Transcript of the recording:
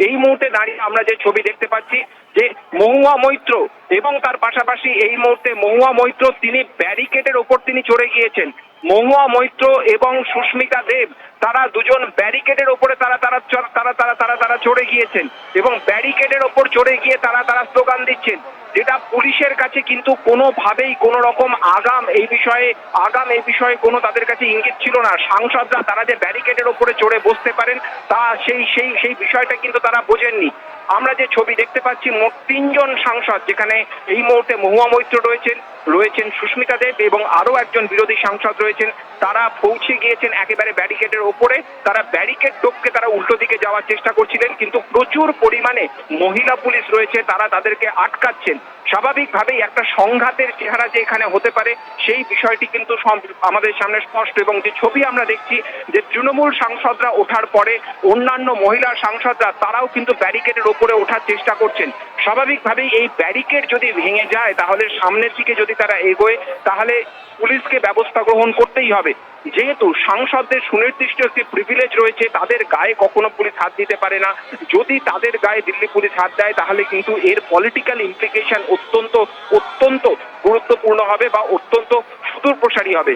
এই মুহূর্তে দাঁড়িয়ে আমরা যে ছবি দেখতে পাচ্ছি যে মহুয়া মৈত্র এবং তার পাশাপাশি এই মুহূর্তে মহুয়া মৈত্র তিনি ব্যারিকেডের ওপর তিনি চড়ে গিয়েছেন। মহুয়া মৈত্র এবং সুস্মিতা দেব তারা দুজন ব্যারিকেডের ওপরে তারা চড়ে গিয়েছেন এবং ব্যারিকেডের ওপর চড়ে গিয়ে তারা স্লোগান দিচ্ছেন, যেটা পুলিশের কাছে কিন্তু কোনোভাবেই কোনো রকম আগাম এই বিষয়ে কোনো তাদের কাছে ইঙ্গিত ছিল না। সাংসদরা তারা যে ব্যারিকেডের ওপরে চড়ে বসতে পারেন তা সেই বিষয়টা কিন্তু তারা বোঝেননি। আমরা যে ছবি দেখতে পাচ্ছি মোট 3 জন সাংসদ, যেখানে এই মুহূর্তে মহুয়া মৈত্র রয়েছেন সুস্মিতা দেব এবং আরো একজন বিরোধী সাংসদ রয়েছেন, তারা পৌঁছে গিয়েছেন একেবারে ব্যারিকেডের ওপরে। তারা ব্যারিকেড টপকে তারা উল্টো দিকে যাওয়ার চেষ্টা করছিলেন, কিন্তু প্রচুর পরিমাণে মহিলা পুলিশ রয়েছে, তারা তাদেরকে আটকাচ্ছেন। স্বাভাবিকভাবেই একটা সংঘাতের চেহারা যে এখানে হতে পারে সেই বিষয়টি কিন্তু আমাদের সামনে স্পষ্ট। এবং যে ছবি আমরা দেখছি যে তৃণমূল সাংসদরা ওঠার পরে অন্যান্য মহিলা সাংসদরা তারাও কিন্তু ব্যারিকেডের ওপরে ওঠার চেষ্টা করছেন। স্বাভাবিকভাবেই এই ব্যারিকেড যদি ভেঙে যায় তাহলে সামনের দিকে যদি তারা এগোয় তাহলে পুলিশকে ব্যবস্থা গ্রহণ করতেই হবে। যেহেতু সাংসদদের সুনির্দিষ্ট একটি প্রিভিলেজ রয়েছে, তাদের গায়ে কখনো পুলিশ হাত দিতে পারে না। যদি তাদের গায়ে দিল্লি পুলিশ হাত দেয় তাহলে কিন্তু এর পলিটিক্যাল ইমপ্লিকেশন অত্যন্ত গুরুত্বপূর্ণ হবে বা অত্যন্ত সুদূরপ্রসারী হবে।